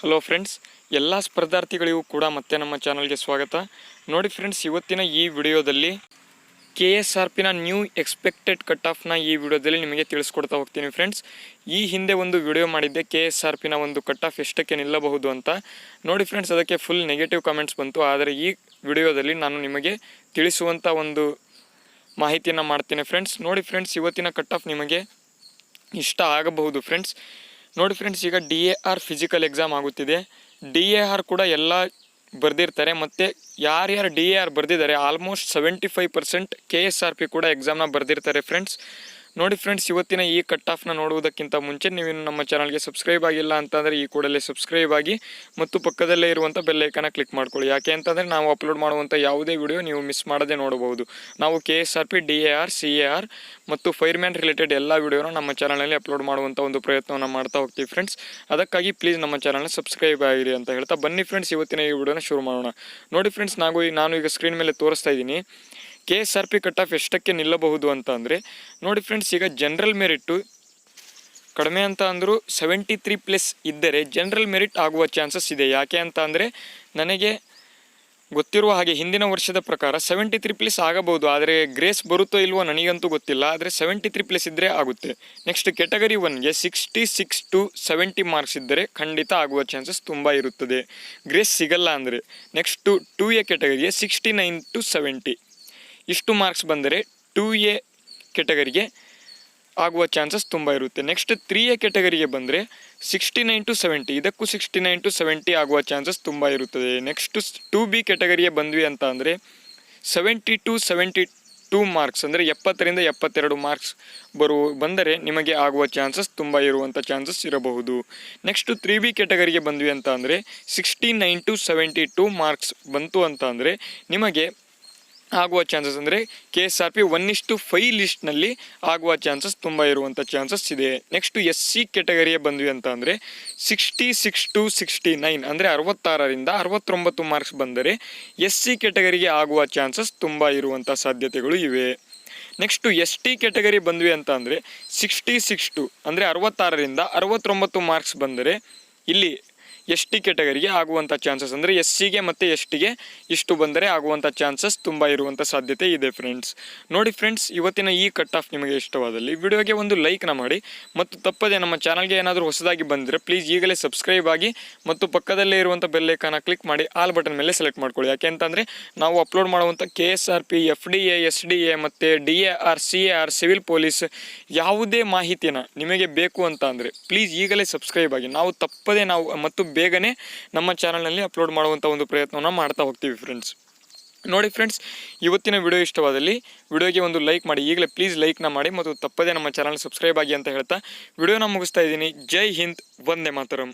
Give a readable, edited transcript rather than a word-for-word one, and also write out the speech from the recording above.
Hello friends, ಎಲ್ಲ ಸ್ಪರ್ಧಾರ್ಥಿಗಳಿಗೂ ಕೂಡ ಮತ್ತೆ ನಮ್ಮ ಚಾನಲ್ಗೆ ಸ್ವಾಗತ. ನೋಡಿ ಫ್ರೆಂಡ್ಸ್, ಇವತ್ತಿನ ಈ ವಿಡಿಯೋದಲ್ಲಿ KSRPನ ನ್ಯೂ ಎಕ್ಸ್ಪೆಕ್ಟೆಡ್ ಕಟ್ ಆಫ್ನ ಈ ವಿಡಿಯೋದಲ್ಲಿ ನಿಮಗೆ ತಿಳಿಸ್ಕೊಡ್ತಾ ಹೋಗ್ತೀನಿ. ಫ್ರೆಂಡ್ಸ್, ಈ ಹಿಂದೆ ಒಂದು ವಿಡಿಯೋ ಮಾಡಿದ್ದೆ KSRPನ ಒಂದು ಕಟ್ ಆಫ್ ಎಷ್ಟಕ್ಕೆ ನಿಲ್ಲಬಹುದು ಅಂತ. ನೋಡಿ ಫ್ರೆಂಡ್ಸ್, ಅದಕ್ಕೆ ಫುಲ್ ನೆಗೆಟಿವ್ ಕಾಮೆಂಟ್ಸ್ ಬಂತು. ಆದರೆ ಈ ವಿಡಿಯೋದಲ್ಲಿ ನಾನು ನಿಮಗೆ ತಿಳಿಸುವಂಥ ಒಂದು ಮಾಹಿತಿಯನ್ನು ಮಾಡ್ತೀನಿ. ಫ್ರೆಂಡ್ಸ್, ನೋಡಿ ಫ್ರೆಂಡ್ಸ್, ಇವತ್ತಿನ ಕಟ್ ಆಫ್ ನಿಮಗೆ ಇಷ್ಟ ಆಗಬಹುದು. ಫ್ರೆಂಡ್ಸ್ ನೋಡಿ ಫ್ರೆಂಡ್ಸ್, ಈಗ DAR ಫಿಸಿಕಲ್ ಎಕ್ಸಾಮ್ ಆಗುತ್ತಿದೆ. DAR ಕೂಡ ಎಲ್ಲ ಬರೆದಿರ್ತಾರೆ. ಮತ್ತು ಯಾರ್ಯಾರು DAR ಬರೆದಿದ್ದಾರೆ ಆಲ್ಮೋಸ್ಟ್ 75% KSRP ಕೂಡ ಎಕ್ಸಾಮ್ನ ಬರೆದಿರ್ತಾರೆ. ಫ್ರೆಂಡ್ಸ್ ನೋಡಿ ಫ್ರೆಂಡ್ಸ್, ಇವತ್ತಿನ ಈ ಕಟ್ ಆಫ್ನ ನೋಡುವುದಕ್ಕಿಂತ ಮುಂಚೆ ನೀವು ನಮ್ಮ ಚಾನಲ್ಗೆ ಸಬ್ಸ್ಕ್ರೈಬ್ ಆಗಿಲ್ಲ ಅಂತಂದರೆ ಈ ಕೂಡಲೇ ಸಬ್ಸ್ಕ್ರೈಬ್ ಆಗಿ ಮತ್ತು ಪಕ್ಕದಲ್ಲೇ ಇರುವಂಥ ಬೆಲ್ಲೈಕನ್ನ ಕ್ಲಿಕ್ ಮಾಡ್ಕೊಳ್ಳಿ. ಯಾಕೆ ಅಂತಂದರೆ ನಾವು ಅಪ್ಲೋಡ್ ಮಾಡುವಂಥ ಯಾವುದೇ ವಿಡಿಯೋ ನೀವು ಮಿಸ್ ಮಾಡದೆ ನೋಡಬಹುದು. ನಾವು KSRP, DAR, CAR ಮತ್ತು ಫೈರ್ಮ್ಯಾನ್ ರಿಲೇಟೆಡ್ ಎಲ್ಲ ವಿಡಿಯೋನ ನಮ್ಮ ಚಾನಲಲ್ಲಿ ಅಪ್ಲೋಡ್ ಮಾಡುವಂಥ ಒಂದು ಪ್ರಯತ್ನವನ್ನು ಮಾಡ್ತಾ ಹೋಗ್ತೀವಿ. ಫ್ರೆಂಡ್ಸ್, ಅದಕ್ಕಾಗಿ ಪ್ಲೀಸ್ ನಮ್ಮ ಚಾನಲ್ನ ಸಬ್ಸ್ಕ್ರೈಬ್ ಆಗಿರಿ ಅಂತ ಹೇಳ್ತಾ ಬನ್ನಿ ಫ್ರೆಂಡ್ಸ್, ಇವತ್ತಿನ ಈ ವಿಡಿಯೋನ ಶುರು ಮಾಡೋಣ. ನೋಡಿ ಫ್ರೆಂಡ್ಸ್, ನಾನು ಈಗ ಸ್ಕ್ರೀನ್ ಮೇಲೆ ತೋರಿಸ್ತಾ ಇದ್ದೀನಿ KSRP ಕಟ್ ಆಫ್ ಎಷ್ಟಕ್ಕೆ ನಿಲ್ಲಬಹುದು ಅಂತ ಅಂದರೆ, ನೋಡಿ ಫ್ರೆಂಡ್ಸ್, ಈಗ ಜನರಲ್ ಮೆರಿಟು ಕಡಿಮೆ ಅಂತ ಅಂದರೂ 73+ ಇದ್ದರೆ ಜನರಲ್ ಮೆರಿಟ್ ಆಗುವ ಚಾನ್ಸಸ್ ಇದೆ. ಯಾಕೆ ಅಂತ ಅಂದರೆ, ನನಗೆ ಗೊತ್ತಿರುವ ಹಾಗೆ ಹಿಂದಿನ ವರ್ಷದ ಪ್ರಕಾರ 73+ ಆಗಬಹುದು. ಆದರೆ ಗ್ರೇಸ್ ಬರುತ್ತೋ ಇಲ್ವೋ ನನಗಂತೂ ಗೊತ್ತಿಲ್ಲ. ಆದರೆ 73+ ಇದ್ದರೆ ಆಗುತ್ತೆ. ನೆಕ್ಸ್ಟ್ ಕ್ಯಾಟಗರಿ 1ಗೆ 66 to 70 ಮಾರ್ಕ್ಸ್ ಇದ್ದರೆ ಖಂಡಿತ ಆಗುವ ಚಾನ್ಸಸ್ ತುಂಬ ಇರುತ್ತದೆ, ಗ್ರೇಸ್ ಸಿಗಲ್ಲ ಅಂದರೆ. ನೆಕ್ಸ್ಟು 2A ಕ್ಯಾಟಗರಿಗೆ 69 to 70 ಇಷ್ಟು ಮಾರ್ಕ್ಸ್ ಬಂದರೆ 2A ಕ್ಯಾಟಗರಿಗೆ ಆಗುವ ಚಾನ್ಸಸ್ ತುಂಬ ಇರುತ್ತೆ. ನೆಕ್ಸ್ಟ್ 3A ಕ್ಯಾಟಗರಿಗೆ ಬಂದರೆ 69 to 70, ಇದಕ್ಕೂ 69 to 70 ಆಗುವ ಚಾನ್ಸಸ್ ತುಂಬ ಇರುತ್ತದೆ. ನೆಕ್ಸ್ಟ್ 2B ಕ್ಯಾಟಗರಿಗೆ ಬಂದ್ವಿ ಅಂತ ಅಂದರೆ 70 to 72 ಮಾರ್ಕ್ಸ್ ಅಂದರೆ 70ರಿಂದ 72 ಮಾರ್ಕ್ಸ್ ಬಂದರೆ ನಿಮಗೆ ಆಗುವ ಚಾನ್ಸಸ್ ತುಂಬ ಇರುವಂಥ ಚಾನ್ಸಸ್ ಇರಬಹುದು. ನೆಕ್ಸ್ಟು 3B ಕ್ಯಾಟಗರಿಗೆ ಬಂದ್ವಿ ಅಂತ ಅಂದರೆ 69 to 72 ಮಾರ್ಕ್ಸ್ ಬಂತು ಅಂತ ಅಂದರೆ ನಿಮಗೆ ಆಗುವ ಚಾನ್ಸಸ್ ಅಂದರೆ KSRP 1:5 ಲಿಸ್ಟ್ನಲ್ಲಿ ಆಗುವ ಚಾನ್ಸಸ್ ತುಂಬ ಇರುವಂಥ ಚಾನ್ಸಸ್ ಇದೆ. ನೆಕ್ಸ್ಟು SC ಕ್ಯಾಟಗರಿಗೆ ಬಂದ್ವಿ ಅಂತ ಅಂದರೆ 66 to 69 ಅಂದರೆ 66ರಿಂದ 69 ಮಾರ್ಕ್ಸ್ ಬಂದರೆ SC ಕ್ಯಾಟಗರಿಗೆ ಆಗುವ ಚಾನ್ಸಸ್ ತುಂಬ ಇರುವಂಥ ಸಾಧ್ಯತೆಗಳು ಇವೆ. ನೆಕ್ಸ್ಟು ST ಕ್ಯಾಟಗರಿ ಬಂದ್ವಿ ಅಂತ ಅಂದರೆ 66 to ಅಂದರೆ 66ರಿಂದ 69 ಮಾರ್ಕ್ಸ್ ಬಂದರೆ ಇಲ್ಲಿ ST ಕ್ಯಾಟಗರಿಗೆ ಆಗುವಂಥ ಚಾನ್ಸಸ್ ಅಂದರೆ SCಗೆ ಮತ್ತು STಗೆ ಇಷ್ಟು ಬಂದರೆ ಆಗುವಂಥ ಚಾನ್ಸಸ್ ತುಂಬ ಇರುವಂಥ ಸಾಧ್ಯತೆ ಇದೆ. ಫ್ರೆಂಡ್ಸ್ ನೋಡಿ ಫ್ರೆಂಡ್ಸ್, ಇವತ್ತಿನ ಈ ಕಟ್ ಆಫ್ ನಿಮಗೆ ಇಷ್ಟವಾದಲ್ಲಿ ವಿಡಿಯೋಗೆ ಒಂದು ಲೈಕ್ನ ಮಾಡಿ ಮತ್ತು ತಪ್ಪದೆ ನಮ್ಮ ಚಾನಲ್ಗೆ ಏನಾದರೂ ಹೊಸದಾಗಿ ಬಂದರೆ ಪ್ಲೀಸ್ ಈಗಲೇ ಸಬ್ಸ್ಕ್ರೈಬ್ ಆಗಿ ಮತ್ತು ಪಕ್ಕದಲ್ಲೇ ಇರುವಂಥ ಬೆಲ್ಲೈಕನ್ನ ಕ್ಲಿಕ್ ಮಾಡಿ ಆಲ್ ಬಟನ್ ಮೇಲೆ ಸೆಲೆಕ್ಟ್ ಮಾಡ್ಕೊಳ್ಳಿ. ಯಾಕೆ ಅಂತಂದರೆ ನಾವು ಅಪ್ಲೋಡ್ ಮಾಡುವಂಥ KSRP, FDA, SDA ಮತ್ತು DAR, CAR, ಸಿವಿಲ್ ಪೊಲೀಸ್ ಯಾವುದೇ ಮಾಹಿತಿನ ನಿಮಗೆ ಬೇಕು ಅಂತ ಅಂದರೆ ಪ್ಲೀಸ್ ಈಗಲೇ ಸಬ್ಸ್ಕ್ರೈಬ್ ಆಗಿ. ನಾವು ತಪ್ಪದೆ ಮತ್ತು ಬೇಗನೆ ನಮ್ಮ ಚಾನಲ್ನಲ್ಲಿ ಅಪ್ಲೋಡ್ ಮಾಡುವಂಥ ಒಂದು ಪ್ರಯತ್ನವನ್ನು ಮಾಡ್ತಾ ಹೋಗ್ತೀವಿ. ಫ್ರೆಂಡ್ಸ್ ನೋಡಿ ಫ್ರೆಂಡ್ಸ್, ಇವತ್ತಿನ ವಿಡಿಯೋ ಇಷ್ಟವಾದಲ್ಲಿ ವಿಡಿಯೋಗೆ ಒಂದು ಲೈಕ್ ಮಾಡಿ, ಈಗಲೇ ಪ್ಲೀಸ್ ಲೈಕ್ನ ಮಾಡಿ ಮತ್ತು ತಪ್ಪದೇ ನಮ್ಮ ಚಾನಲ್ ಸಬ್ಸ್ಕ್ರೈಬ್ ಆಗಿ ಅಂತ ಹೇಳ್ತಾ ವಿಡಿಯೋನ ಮುಗಿಸ್ತಾ ಇದ್ದೀನಿ. ಜೈ ಹಿಂದ್, ವಂದೇ ಮಾತರಂ.